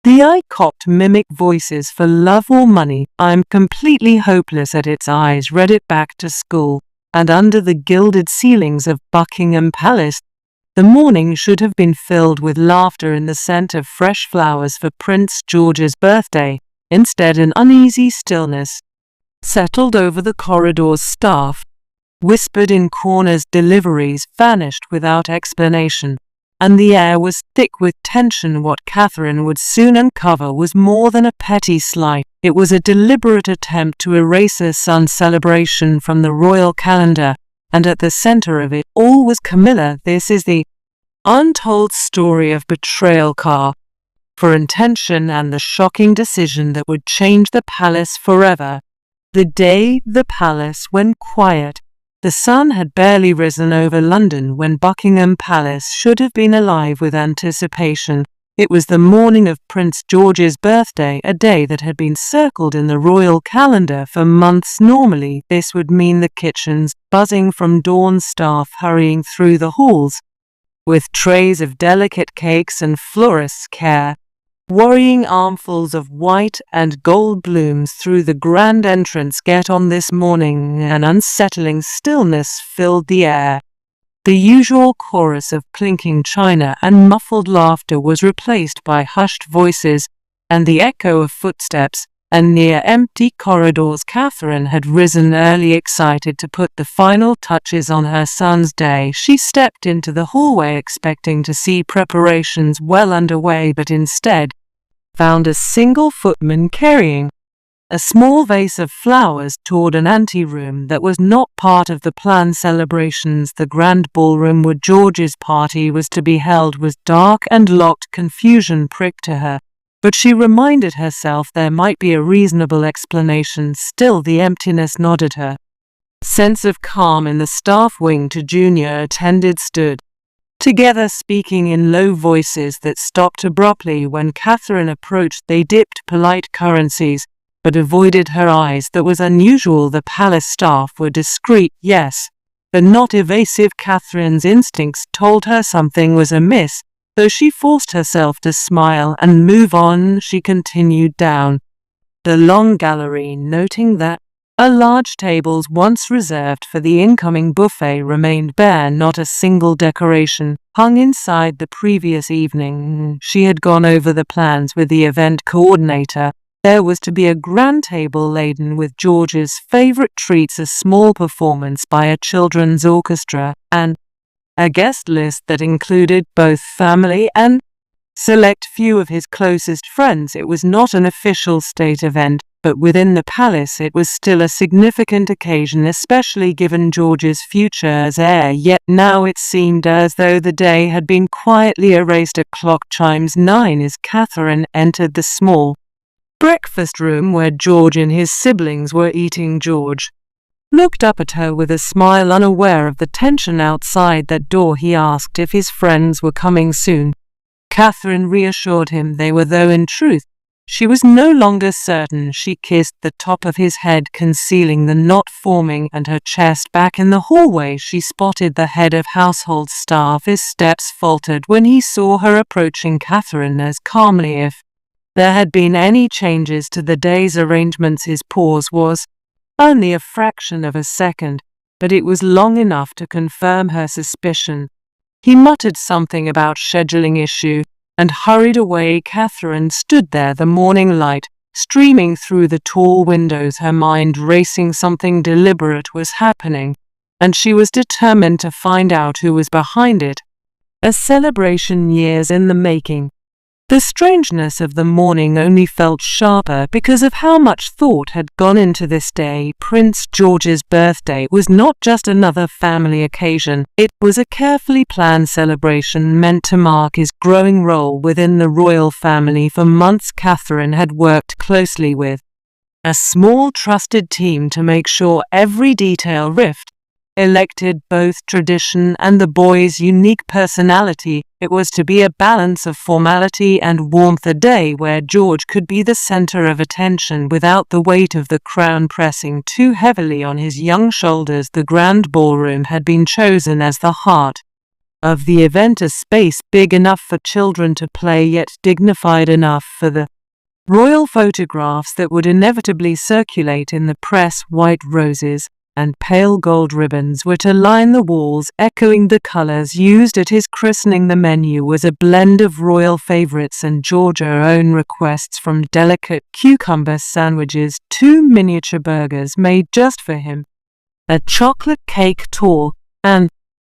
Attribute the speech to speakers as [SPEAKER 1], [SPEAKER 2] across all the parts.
[SPEAKER 1] The eye cocked mimic voices for love or money. I'm completely hopeless at its eyes read it back to school, and under the gilded ceilings of Buckingham Palace, the morning should have been filled with laughter and the scent of fresh flowers for Prince George's birthday. Instead, an uneasy stillness settled over the corridor's staff. Whispered in corners, deliveries vanished without explanation, and the air was thick with tension. What Catherine would soon uncover was more than a petty slight. It was a deliberate attempt to erase her son's celebration from the royal calendar, and at the center of it all was Camilla. This is the untold story of betrayal, for intention, and the shocking decision that would change the palace forever. The day the palace went quiet. The sun had barely risen over London when Buckingham Palace should have been alive with anticipation. It was the morning of Prince George's birthday, a day that had been circled in the royal calendar for months. Normally, this would mean the kitchens buzzing from dawn, staff hurrying through the halls with trays of delicate cakes, and florists' care worrying armfuls of white and gold blooms through the grand entrance gate. On this morning, an unsettling stillness filled the air. The usual chorus of clinking china and muffled laughter was replaced by hushed voices and the echo of footsteps, and near empty corridors. Catherine had risen early, excited to put the final touches on her son's day. She stepped into the hallway expecting to see preparations well underway, but instead found a single footman carrying a small vase of flowers toward an anteroom that was not part of the planned celebrations. The grand ballroom where George's party was to be held was dark and locked. Confusion pricked to her, but she reminded herself there might be a reasonable explanation. Still, the emptiness nodded her sense of calm. In the staff wing, two junior attendants stood together, speaking in low voices that stopped abruptly when Catherine approached. They dipped polite currencies, but avoided her eyes. That was unusual. The palace staff were discreet, yes, but not evasive. Catherine's instincts told her something was amiss, though she forced herself to smile and move on. She continued down the long gallery, noting that a large table once reserved for the incoming buffet remained bare. Not a single decoration hung inside. The previous evening, she had gone over the plans with the event coordinator. There was to be a grand table laden with George's favorite treats, a small performance by a children's orchestra, and a guest list that included both family and select few of his closest friends. It was not an official state event, but within the palace it was still a significant occasion, especially given George's future as heir. Yet now it seemed as though the day had been quietly erased. A clock chimes 9 as Catherine entered the small breakfast room where George and his siblings were eating. George looked up at her with a smile, unaware of the tension outside that door. He asked if his friends were coming soon. Catherine reassured him they were, though in truth she was no longer certain. She kissed the top of his head, concealing the knot forming and her chest. Back in the hallway, she spotted the head of household staff. His steps faltered when he saw her approaching. Catherine as calmly if there had been any changes to the day's arrangements. His pause was only a fraction of a second, but it was long enough to confirm her suspicion. He muttered something about scheduling issue and hurried away. Catherine stood there, the morning light streaming through the tall windows, her mind racing. Something deliberate was happening, and she was determined to find out who was behind it. A celebration years in the making. The strangeness of the morning only felt sharper because of how much thought had gone into this day. Prince George's birthday was not just another family occasion. It was a carefully planned celebration meant to mark his growing role within the royal family. For months, Catherine had worked closely with a small trusted team to make sure every detail reflected both tradition and the boy's unique personality. It was to be a balance of formality and warmth, a day where George could be the center of attention without the weight of the crown pressing too heavily on his young shoulders. The grand ballroom had been chosen as the heart of the event, a space big enough for children to play yet dignified enough for the royal photographs that would inevitably circulate in the press. White roses and pale gold ribbons were to line the walls, echoing the colors used at his christening. The menu was a blend of royal favorites and George's own requests, from delicate cucumber sandwiches to miniature burgers made just for him, a chocolate cake tall and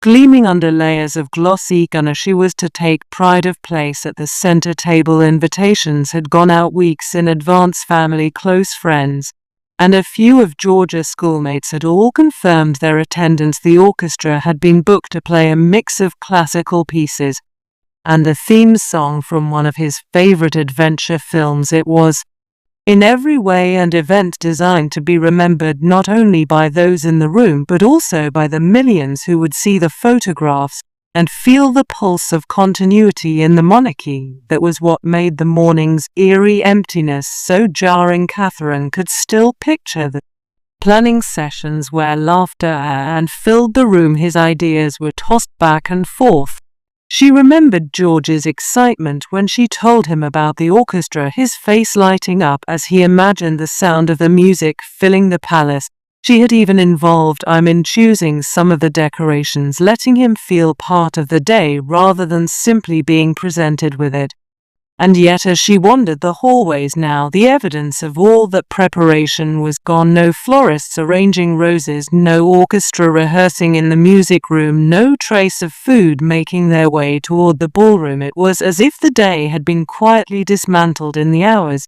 [SPEAKER 1] gleaming under layers of glossy gunner. She was to take pride of place at the center table. Invitations had gone out weeks in advance. Family, close friends, and a few of George's schoolmates had all confirmed their attendance. The orchestra had been booked to play a mix of classical pieces and a theme song from one of his favorite adventure films. It was, in every way, an event designed to be remembered not only by those in the room but also by the millions who would see the photographs and feel the pulse of continuity in the monarchy. That was what made the morning's eerie emptiness so jarring. Catherine could still picture the planning sessions where laughter and filled the room. His ideas were tossed back and forth. She remembered George's excitement when she told him about the orchestra, his face lighting up as he imagined the sound of the music filling the palace. She had even involved him in choosing some of the decorations, letting him feel part of the day rather than simply being presented with it. And yet, as she wandered the hallways now, the evidence of all that preparation was gone. No florists arranging roses, no orchestra rehearsing in the music room, no trace of food making their way toward the ballroom. It was as if the day had been quietly dismantled in the hours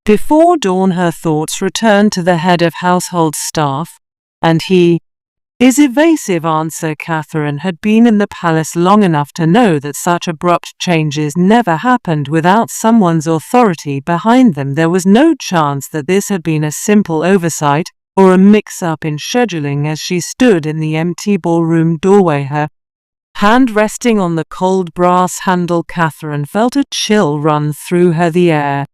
[SPEAKER 1] before dawn. Her thoughts returned to the head of household staff, and his evasive answer. Catherine had been in the palace long enough to know that such abrupt changes never happened without someone's authority behind them. There was no chance that this had been a simple oversight or a mix-up in scheduling. As she stood in the empty ballroom doorway, her hand resting on the cold brass handle, Catherine felt a chill run through her. The air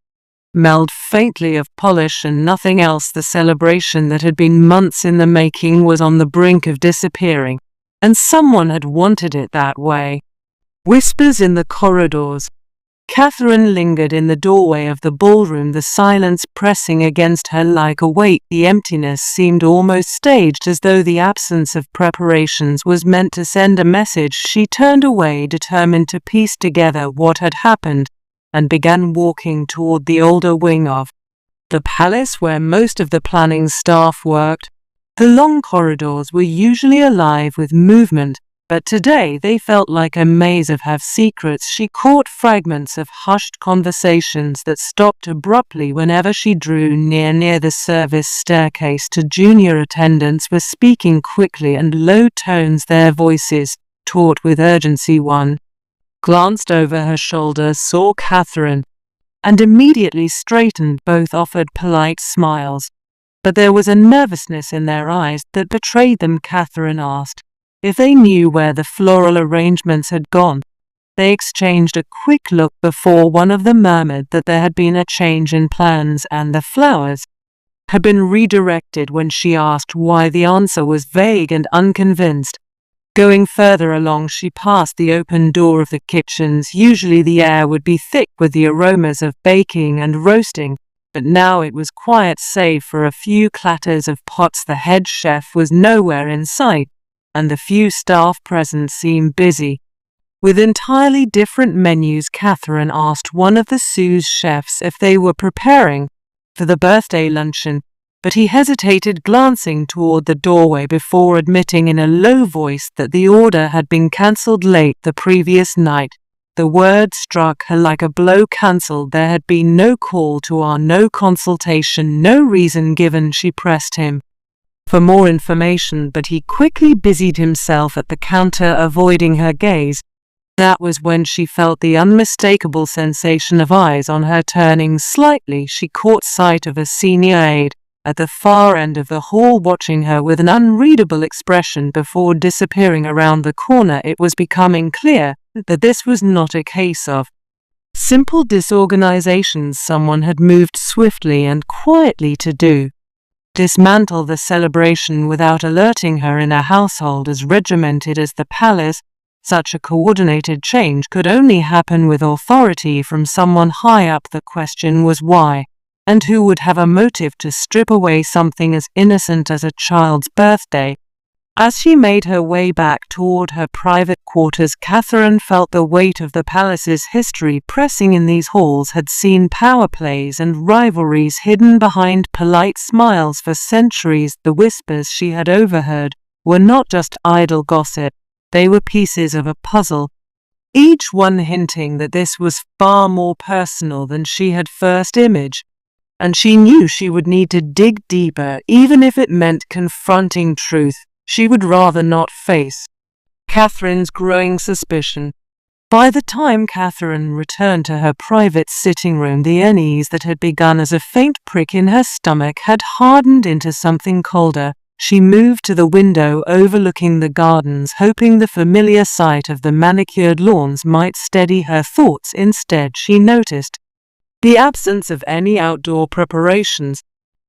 [SPEAKER 1] smelled faintly of polish and nothing else. The celebration that had been months in the making was on the brink of disappearing, and someone had wanted it that way. Whispers in the corridors. Catherine lingered in the doorway of the ballroom, the silence pressing against her like a weight. The emptiness seemed almost staged, as though the absence of preparations was meant to send a message. She turned away, determined to piece together what had happened, and began walking toward the older wing of the palace where most of the planning staff worked. The long corridors were usually alive with movement, but today they felt like a maze of secrets. She caught fragments of hushed conversations that stopped abruptly whenever she drew near the service staircase. To junior attendants were speaking quickly and low tones, their voices taut with urgency. One glanced over her shoulder, saw Catherine, and immediately straightened. Both offered polite smiles, but there was a nervousness in their eyes that betrayed them. Catherine asked if they knew where the floral arrangements had gone. They exchanged a quick look before one of them murmured that there had been a change in plans and the flowers had been redirected. When she asked why, the answer was vague and unconvinced. Going further along, she passed the open door of the kitchens. Usually the air would be thick with the aromas of baking and roasting, but now it was quiet save for a few clatters of pots. The head chef was nowhere in sight, and the few staff present seemed busy with entirely different menus. Catherine asked one of the sous chefs if they were preparing for the birthday luncheon, but he hesitated, glancing toward the doorway before admitting in a low voice that the order had been cancelled late the previous night. The word struck her like a blow. Cancelled. There had been no call to our, no consultation, no reason given. She pressed him for more information, but he quickly busied himself at the counter, avoiding her gaze. That was when she felt the unmistakable sensation of eyes on her. Turning slightly, she caught sight of a senior aide at the far end of the hall, watching her with an unreadable expression before disappearing around the corner. It was becoming clear that this was not a case of simple disorganization. Someone had moved swiftly and quietly to dismantle the celebration without alerting her. In a household as regimented as the palace, such a coordinated change could only happen with authority from someone high up. The question was why, and who would have a motive to strip away something as innocent as a child's birthday? As she made her way back toward her private quarters, Catherine felt the weight of the palace's history pressing in. These halls had seen power plays and rivalries hidden behind polite smiles for centuries. The whispers she had overheard were not just idle gossip, they were pieces of a puzzle, each one hinting that this was far more personal than she had first imagined. And she knew she would need to dig deeper, even if it meant confronting truth she would rather not face. Catherine's growing suspicion. By the time Catherine returned to her private sitting room, the unease that had begun as a faint prick in her stomach had hardened into something colder. She moved to the window overlooking the gardens, hoping the familiar sight of the manicured lawns might steady her thoughts. Instead, she noticed the absence of any outdoor preparations.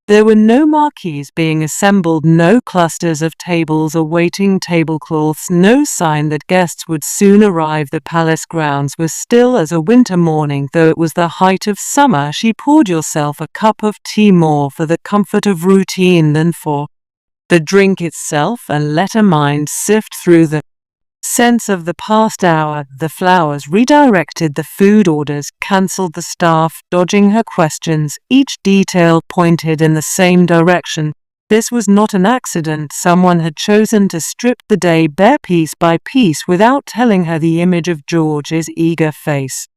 [SPEAKER 1] There were no marquees being assembled, no clusters of tables awaiting tablecloths, no sign that guests would soon arrive. The palace grounds were still as a winter morning, though it was the height of summer. She poured herself a cup of tea, more for the comfort of routine than for the drink itself, and let her mind sift through the sense of the past hour. The flowers redirected the food orders, cancelled the staff, dodging her questions. Each detail pointed in the same direction. This was not an accident. Someone had chosen to strip the day bare piece by piece without telling her. The image of George's eager face.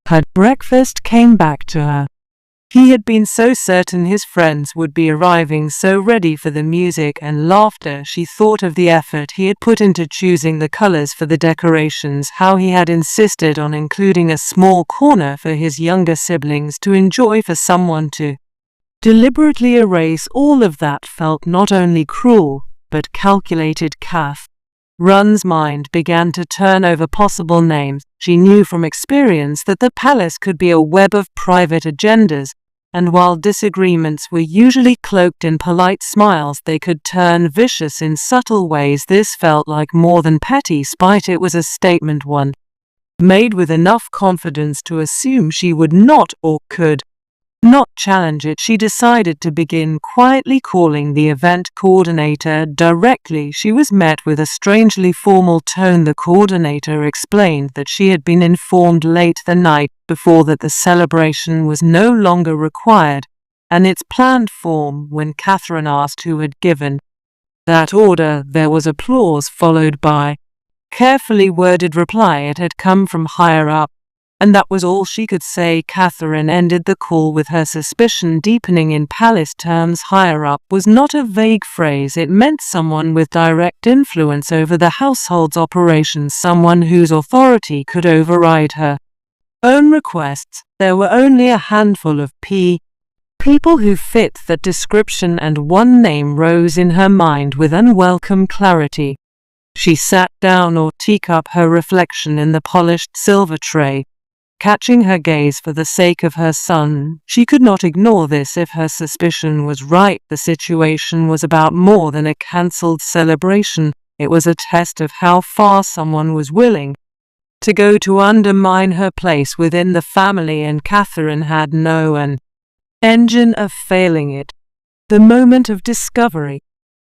[SPEAKER 1] Her breakfast came back to her. He had been so certain his friends would be arriving, so ready for the music and laughter. She thought of the effort he had put into choosing the colors for the decorations, how he had insisted on including a small corner for his younger siblings to enjoy. For someone to deliberately erase all of that felt not only cruel, but calculated. Catherine's mind began to turn over possible names. She knew from experience that the palace could be a web of private agendas, and while disagreements were usually cloaked in polite smiles, they could turn vicious in subtle ways. This felt like more than petty spite. It was a statement, one made with enough confidence to assume she would not, or could not, challenge it. She decided to begin quietly calling the event coordinator directly. She was met with a strangely formal tone. The coordinator explained that she had been informed late the night before that the celebration was no longer required, and its planned form. When Catherine asked who had given that order, there was applause followed by carefully worded reply. It had come from higher up, and that was all she could say. Catherine ended the call with her suspicion deepening. In palace terms, higher up was not a vague phrase. It meant someone with direct influence over the household's operations, someone whose authority could override her own requests. There were only a handful of people who fit that description, and one name rose in her mind with unwelcome clarity. She sat down, or teacup, her reflection in the polished silver tray, catching her gaze for the sake of her son. She could not ignore this. If her suspicion was right, the situation was about more than a cancelled celebration. It was a test of how far someone was willing to go to undermine her place within the family, and Catherine had no engine of failing it. The moment of discovery.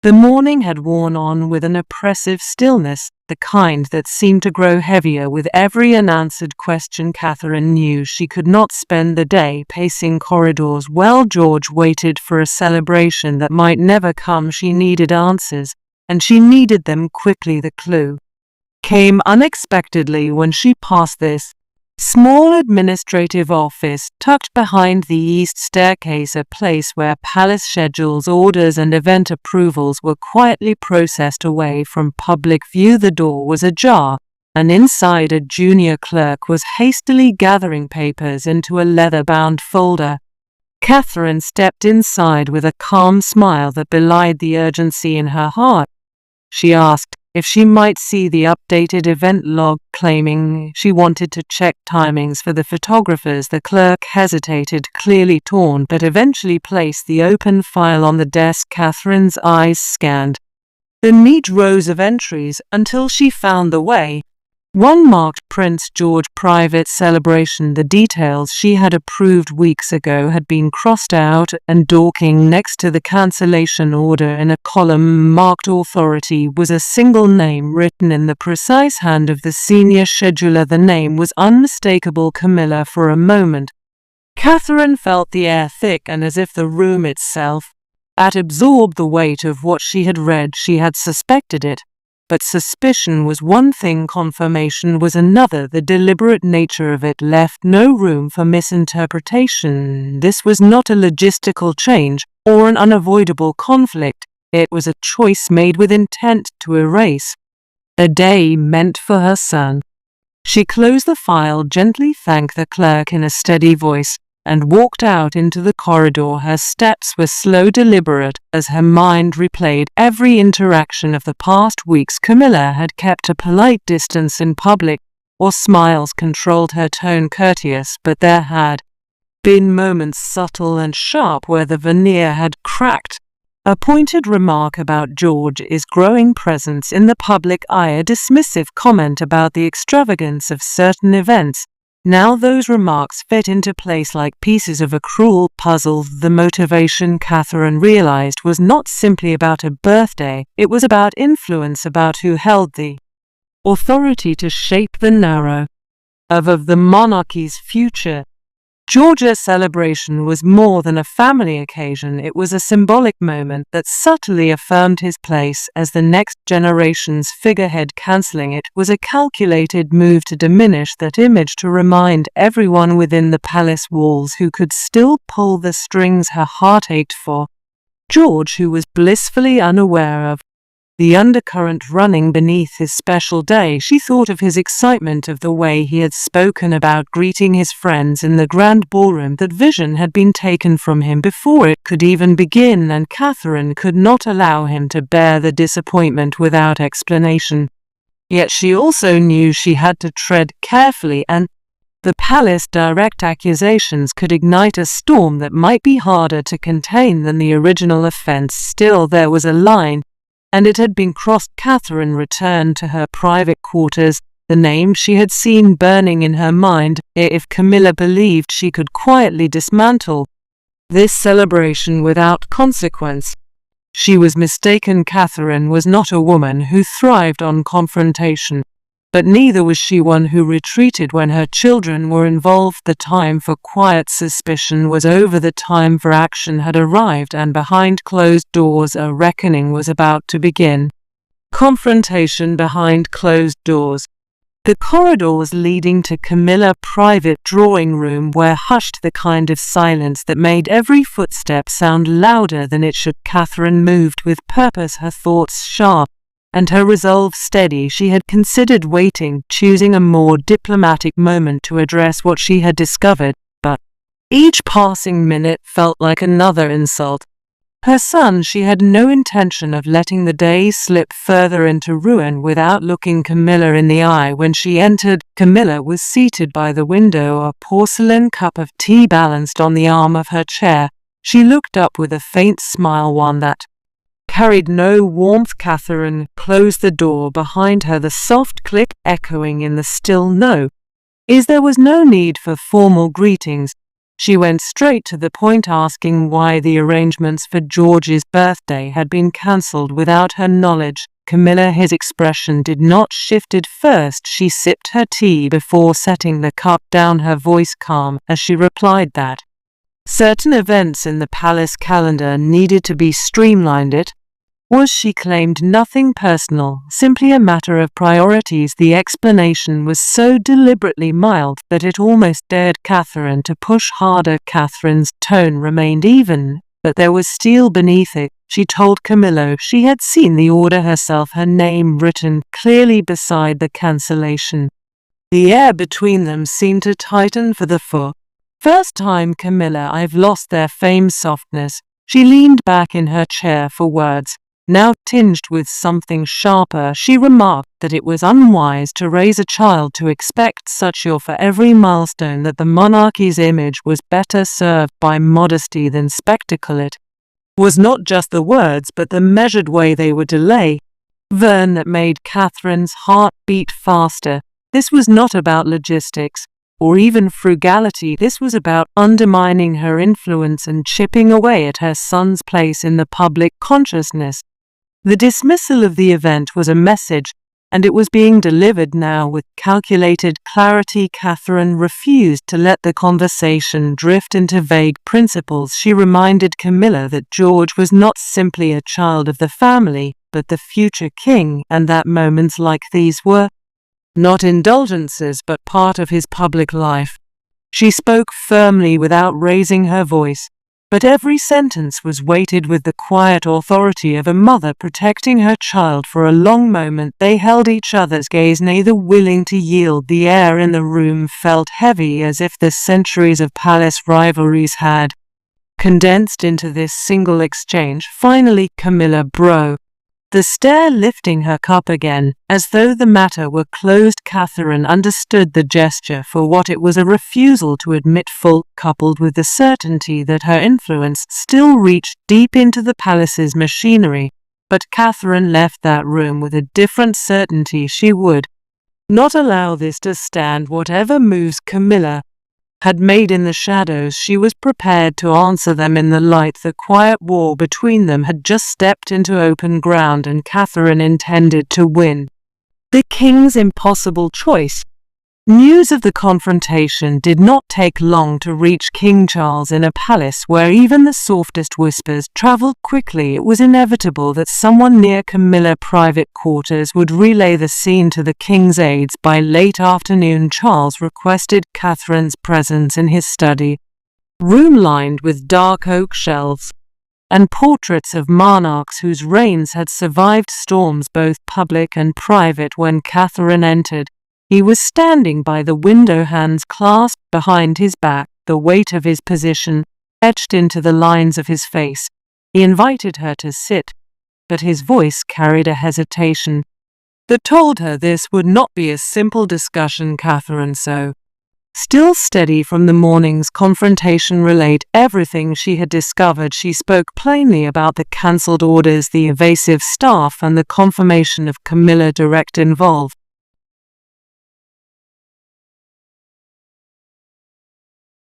[SPEAKER 1] The morning had worn on with an oppressive stillness, the kind that seemed to grow heavier with every unanswered question. Catherine knew she could not spend the day pacing corridors while George waited for a celebration that might never come. She needed answers, and she needed them quickly. The clue came unexpectedly when she passed this small administrative office tucked behind the east staircase, a place where palace schedules, orders, and event approvals were quietly processed away from public view. The door was ajar, and inside a junior clerk was hastily gathering papers into a leather-bound folder. Catherine stepped inside with a calm smile that belied the urgency in her heart. She asked if she might see the updated event log, claiming she wanted to check timings for the photographers. The clerk hesitated, clearly torn, but eventually placed the open file on the desk. Catherine's eyes scanned the neat rows of entries until she found the way One marked Prince George private celebration. The details she had approved weeks ago had been crossed out, and Dorking next to the cancellation order in a column marked authority was a single name written in the precise hand of the senior scheduler. The name was unmistakable. Camilla. For a moment, Catherine felt the air thick and as if the room itself had absorbed the weight of what she had read. She had suspected it. But suspicion was one thing, confirmation was another. The deliberate nature of it left no room for misinterpretation. This was not a logistical change or an unavoidable conflict. It was a choice made with intent to erase a day meant for her son. She closed the file, gently thanked the clerk in a steady voice, and walked out into the corridor. Her steps were slow, deliberate, as her mind replayed every interaction of the past weeks. Camilla had kept a polite distance in public, or smiles controlled her tone, courteous, but there had been moments, subtle and sharp, where the veneer had cracked. A pointed remark about George's growing presence in the public eye, a dismissive comment about the extravagance of certain events. Now those remarks fit into place like pieces of a cruel puzzle. The motivation, Catherine realized, was not simply about a birthday. It was about influence, about who held the authority to shape the narrative of the monarchy's future. George's celebration was more than a family occasion. It was a symbolic moment that subtly affirmed his place as the next generation's figurehead. Cancelling it was a calculated move to diminish that image, to remind everyone within the palace walls who could still pull the strings her heart ached for. George, who was blissfully unaware of the undercurrent running beneath his special day. She thought of his excitement, of the way he had spoken about greeting his friends in the grand ballroom. That vision had been taken from him before it could even begin, and Catherine could not allow him to bear the disappointment without explanation. Yet she also knew she had to tread carefully, and the palace direct accusations could ignite a storm that might be harder to contain than the original offense. Still, there was a line, and it had been crossed. Catherine returned to her private quarters, the name she had seen burning in her mind. If Camilla believed she could quietly dismantle this celebration without consequence, she was mistaken. Catherine was not a woman who thrived on confrontation, but neither was she one who retreated when her children were involved. The time for quiet suspicion was over. The time for action had arrived, and behind closed doors a reckoning was about to begin. Confrontation behind closed doors. The corridors leading to Camilla's private drawing room were hushed, the kind of silence that made every footstep sound louder than it should. Catherine moved with purpose, her thoughts sharp and her resolve steady. She had considered waiting, choosing a more diplomatic moment to address what she had discovered, but each passing minute felt like another insult. Her son, she had no intention of letting the day slip further into ruin without looking Camilla in the eye. When she entered, Camilla was seated by the window, a porcelain cup of tea balanced on the arm of her chair. She looked up with a faint smile, one that carried no warmth. Catherine closed the door behind her, the soft click echoing in the still no. There was no need for formal greetings. She went straight to the point, asking why the arrangements for George's birthday had been cancelled without her knowledge. Camilla, his expression did not shift. At first she sipped her tea before setting the cup down, her voice calm as she replied that certain events in the palace calendar needed to be streamlined. It was, she claimed, nothing personal, simply a matter of priorities. The explanation was so deliberately mild that it almost dared Catherine to push harder. Catherine's tone remained even, but there was steel beneath it. She told Camilla she had seen the order herself, her name written clearly beside the cancellation. The air between them seemed to tighten for the first time. Camilla, I've lost their famed softness. She leaned back in her chair for words now tinged with something sharper. She remarked that it was unwise to raise a child to expect such for every milestone, that the monarchy's image was better served by modesty than spectacle. It was not just the words, but the measured way they would delay that made Catherine's heart beat faster. This was not about logistics or even frugality. This was about undermining her influence and chipping away at her son's place in the public consciousness. The dismissal of the event was a message, and it was being delivered now with calculated clarity. Catherine refused to let the conversation drift into vague principles. She reminded Camilla that George was not simply a child of the family, but the future king, and that moments like these were not indulgences but part of his public life. She spoke firmly without raising her voice, but every sentence was weighted with the quiet authority of a mother protecting her child. For a long moment they held each other's gaze, neither willing to yield. The air in the room felt heavy, as if the centuries of palace rivalries had condensed into this single exchange. Finally Camilla broke the stare, lifting her cup again, as though the matter were closed. Catherine understood the gesture for what it was: a refusal to admit fault, coupled with the certainty that her influence still reached deep into the palace's machinery. But Catherine left that room with a different certainty. She would not allow this to stand. Whatever moves Camilla had made in the shadows, she was prepared to answer them in the light. The quiet war between them had just stepped into open ground, and Catherine intended to win. The king's impossible choice. News of the confrontation did not take long to reach King Charles. In a palace where even the softest whispers travelled quickly, it was inevitable that someone near Camilla's private quarters would relay the scene to the king's aides. By late afternoon, Charles requested Catherine's presence in his study, room lined with dark oak shelves and portraits of monarchs whose reigns had survived storms, both public and private. When Catherine entered, he was standing by the window, hands clasped behind his back, the weight of his position etched into the lines of his face. He invited her to sit, but his voice carried a hesitation that told her this would not be a simple discussion. Catherine, so still steady from the morning's confrontation, relayed everything she had discovered. She spoke plainly about the cancelled orders, the evasive staff, and the confirmation of Camilla's direct involvement.